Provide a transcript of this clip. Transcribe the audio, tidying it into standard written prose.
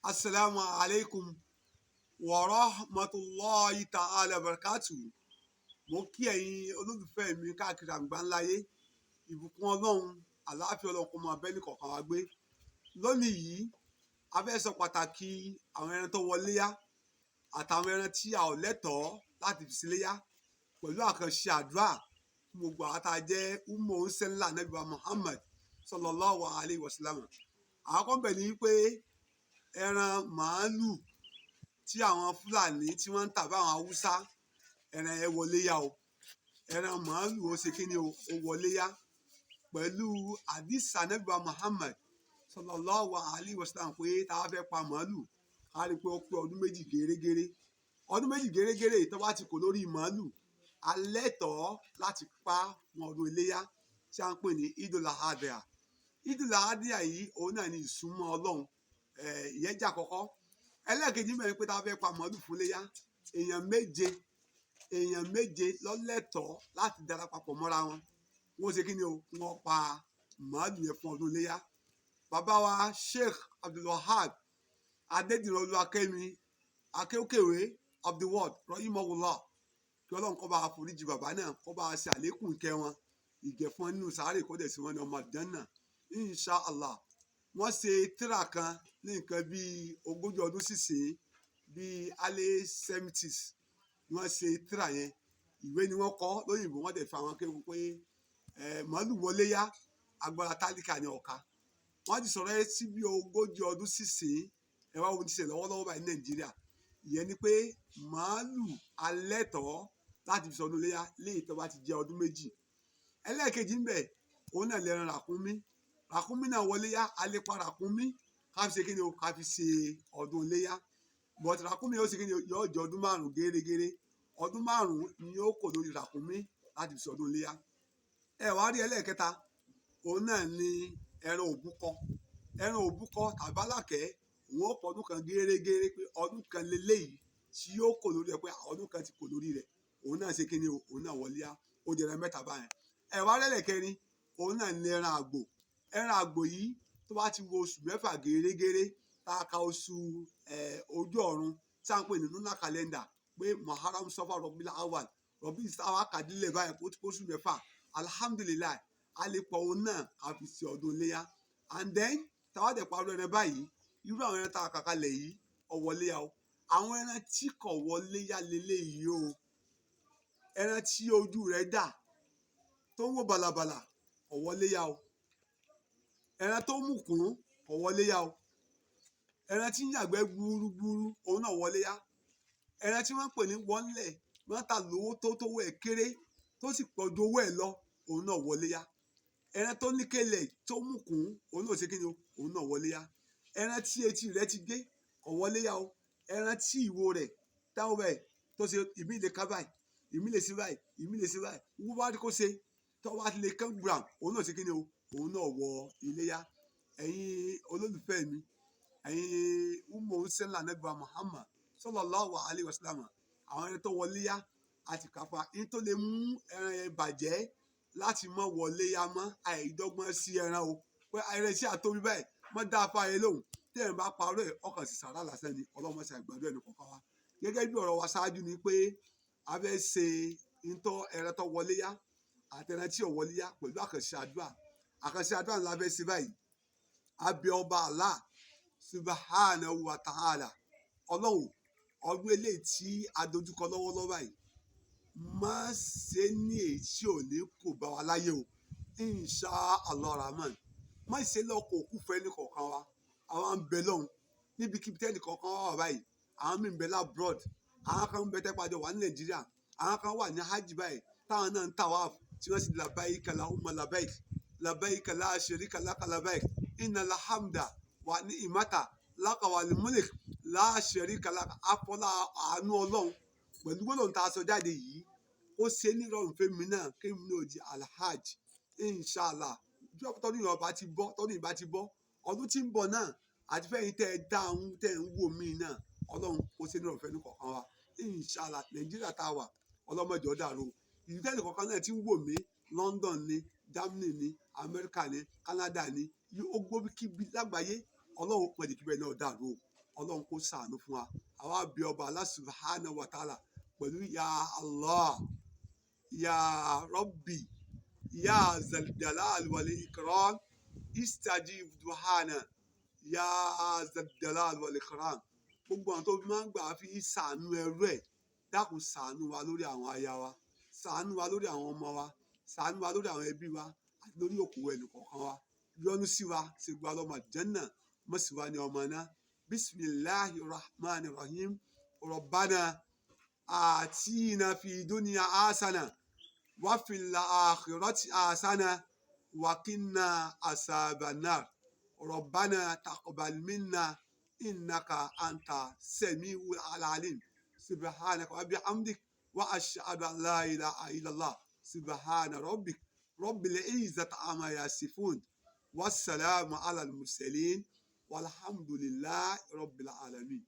Assalamu alaikum wa rahmatulahi ta'ala barakatu. Mo kí ẹ̀yin olólùfẹ́ mi káàkiri àgbáńláyé. Ìbùkún Ọlọ́run, àlàáfíà Ọlọ́run kó máa bẹ nìkọ̀ọ̀kan wa gbé. Lónìí yìí, a fẹ́ sọ pàtàkì àwọn ẹran tó wọléyá àtàwọn ẹran tí a ò lẹ́tọ̀ọ́ láti fi síléyá pẹ̀lú àkànṣe àdúrà fún gbogbo àwọn tá a jẹ́ ummo ńsẹ́ńlá Ànábì wa Muhammad sallallahu alayhi wa sallam. Àkọ́kọ́ bẹ̀ ni pé ẹran màálù tí àwọn Fúlàní tí wọ́n ń tà bá àwọn Haúsá, ẹran ẹ wọléyá o. Ẹran màálù ó ṣe kí ni o, ó wọléyá pẹ̀lú hadith Ànábì wa Muhammad sallallahu alayhi wa sallam pé tá a fẹ́ pa màálù ká rí i pé ó pé ọdún méjì gérégéré. Ọdún méjì gérégéré tó bá ti kò lórí màálù, a lẹ́tọ̀ọ́ láti pa wọn ọdún iléyá tí a ń pè ní Idul Adha. Idul Adha yìí òun náà ni ìsúnmọ́ Ọlọ́run, ìyẹn jà kọ́kọ́. Ẹlẹ́ẹ̀kejì mẹ́rin pé tá a fẹ́ pa màálù fún iléyá, èèyàn méje lọ́lẹ́tọ̀ọ́ láti dara papọ̀ mọ́ra wọn. Wọ́n ṣe kí ni o, wọ́n pa màálù yẹn fún ọdún iléyá. Bàbá wa Sheikh Abdulwahab Adédìran Oluwakemi akéwkéwé of the world rahimahullah, kí Ọlọ́run kó bá a foríjì bàbá náà, kó bá a ṣe àlékún ìkẹ́ wọn, ìgẹ̀ fún wọn nínú sàárè, kó dẹ̀ sí wọn ní ọmọ àlùjánnà insha Allah. Wọ́n ṣe tírà kan ní nǹkan bíi 40 ọdún sísìn, bíi alẹ́ 70s wọ́n ṣe tírà yẹn. Ìwé ni wọ́n kọ lóyìnbó, wọ́n dẹ̀ fa àwọn akéwì pé màálù wọléyá agbára tálíkà ní ọ̀ka. Wọ́n ti sọ̀rọ̀ ẹ sí bíi 40 ọdún sísìn. Ẹ wá wo ti ṣe lọ́wọ́lọ́wọ́ báyìí ní Nàìjíríà. Ìyẹn ni pé màálù alẹ́tọ̀ọ́ láti fi sọdún iléyá léyìí tó bá ti jẹ́ ọdún méjì. Ẹlẹ́ẹ̀kejì ń bẹ òun náà lẹ́ran ràkúnmí. Ràkúnmí náà wọléyá, a lè pa ràkúnmí ká fi ṣe kí ni o, ká fi ṣe ọdún iléyá. But ràkúnmí yóò ṣe kí ni o, yóò jẹ ọdún 5 gérégéré. Ọdún 5 ni yóò kò lórí ràkúnmí láti fi ṣe ọdún iléyá. Ẹ wá rí ẹlẹ́ẹ̀kẹta, òun náà ni ẹran òbúkọ. Ẹran òbúkọ tàbí Alake, òun ó pọ̀ ọdún kan gérégéré, pé ọdún kan leléyìí tí yóò kò lórí rẹ̀, pé ọdún kan ti kò lórí rẹ̀. Òun náà ṣe kí ni o, òun náà wọléyá. Ó jẹ ẹran mẹ́ta báyẹn. Ẹ wá rí ẹlẹ́ẹ̀kẹrin, òun náà ni ẹran àgbò. Ẹran àgbò yìí tó bá ti wo oṣù 6 gérégéré, tá a ka oṣù ojú ọ̀run tí a ń pè ní lunar calendar, pé Muharram Safar Rabiul Awwal Rabiul Awwal kàdílẹ̀ báyìí kó oṣù 6, alhamdulilayi, a lè pọ̀ òun náà a fi ṣe ọdún iléyá. And then táwa dẹ̀ parọ́ ẹran báyìí, irú àwọn ẹran tá a kà kalẹ̀ yìí ó wọléyá o. Àwọn ẹran tí kò wọléyá leléyìí o. Ẹran tí ojú rẹ̀ dà tó ń wò bàlàbàlà ó wọléyá o. Ẹran tó mú kún ó wọléyá o. Ẹran tí ń yàgbẹ́ gbúrúgbúrú òun náà wọléyá. Ẹran tí wọ́n ń pè ní wọ́nlẹ̀, wọ́n ta lówó tó wẹ̀ kéré tó sì pọ̀ ju owó ẹ̀ lọ, òun náà wọléyá. Ẹran tó ní kélẹ̀ tó mú kún òun náà ṣe kí ni o, òun náà wọléyá. Ẹran tí etí rẹ̀ ti gé ó wọléyá o. Ẹran tí ìwo rẹ̀ táwọn bẹ́ẹ̀ tó ṣe ìmí lè ká báyìí, ìmí lè ṣe báyìí, ìmí lè ṣe báyìí, wọ́n bá rí kó ṣe tó wá lè kán gbàm, òun náà ṣe kí ni o, òun náà wọ iléyá. Ẹ̀yin olólùfẹ́ mi, ẹ̀yin ummo ńsẹ́ńlá Ànábì wa Muhammad sallallahu alayhi wa sallam, àwọn ẹran tó wọléyá àti kápá yín tó lè mú ẹran yẹn bàjẹ́ láti mọ́ wọléyá mọ́, àìdọ́gbọ́n sí ẹran o, pé ẹran sí àtóbi báyìí mọ́ dá apá yẹn lóhùn, tí ẹ̀rìn bá parọ́ ẹ̀ ọkàn sì sàrà lásán ni. Ọlọ́mọ ṣe àgbàdo ẹnu kọ̀ọ̀kan wa. Gẹ́gẹ́ bí ọ̀rọ̀ wa ṣáájú ni pé a fẹ́ ṣe ẹran tó wọléyá àti ẹran tí ò wọléyá pẹ̀lú àkànṣe àdúrà. Àkànṣe àdúrà ńlá fẹ́ ṣe báyìí. A bẹ̀ ọba Allah subhanahu wa ta'ala, Ọlọ́run ọdún eléyìí tí a dojúkọ lọ́wọ́lọ́wọ́ báyìí, má ṣe ní èyí tí ò ní kò bá wa láyé o insha Allah rahman. Má ṣe lọ́kọ̀ òkú fẹ́ ní kọ̀ọ̀kan wa. Àwọn ń bẹ lọ́hùn níbikíbi tẹ́nì kọ̀ọ̀kan wà báyìí. Àwọn mí ń bẹ labroad, àwọn kan ń bẹ tẹ́pàdé wà ní Nàìjíríà, àwọn kan wà ní hajj báyìí táwọn náà ń tawaf tí wọ́n sì labbaika lahumma labbaik labbaik la sharika laka labbaik innal hamda wa ni'mata laka wal mulk la sharika laka. Afọlá àánú Ọlọ́run pẹ̀lú gbọ́dọ̀ tá a sọ jáde yìí, ó ṣe ní ìrọ̀rùn fẹ́mi náà kémi náà di alhaj inshallah. Tọ́dún ìbá ti bọ́, ọdún tí ń bọ̀ náà àti fẹ́yìn tẹ́ ẹ dáhùn tẹ́ ẹ ń wò mí náà, Ọlọ́run ó ṣe ní ìrọ̀rùn fẹ́ni kọ̀ọ̀kan wa inshallah. Nàìjíríà tá a wà ọlọ́mọdé ọ̀dàrú. Ìlú tẹ́nì kọ̀ọ̀kan náà ti ń wò mí, London ni, Germany ni, America ni, Canada ni, ó gbóbíkíbi lágbàáyé, Ọlọ́run pẹ̀lú kíbẹ̀ náà dàrú o. ọlọ́run kó ṣàánú fún wa àwa bí ọba Allah subhanahu wa ta'ala pẹ̀lú ya Allah ya Rabbi ya zal jalal wal ikram istajib duhana ya zal jalal wal ikram gbogbo àwọn tó máa ń gbà fi ṣàánú ẹrú ẹ̀ dákun ṣàánú wa lórí àwọn aya wa ṣàánú wa lórí àwọn ọmọ wa ṣàánú wa lórí àwọn ẹbí wa àti lórí òkú ẹnìkọ̀ọ̀kan wa yọ́nú sí wa ṣe gba lọ́mọ àjẹ́nà mọ́ sí wa ní ọmọ náà bisimilahi rahman rahim rabbana atina fi dunya hasana wa fil akhirati hasana wa qina azaban nar rabbana taqabbal minna innaka anta samiul alim subhanaka wa bihamdik wa ashhadu an la ilaha illallah subhana rabbik rabbil izzati amma yasifun wassalamu ala al mursalin walhamdulillahi rabbil alamin.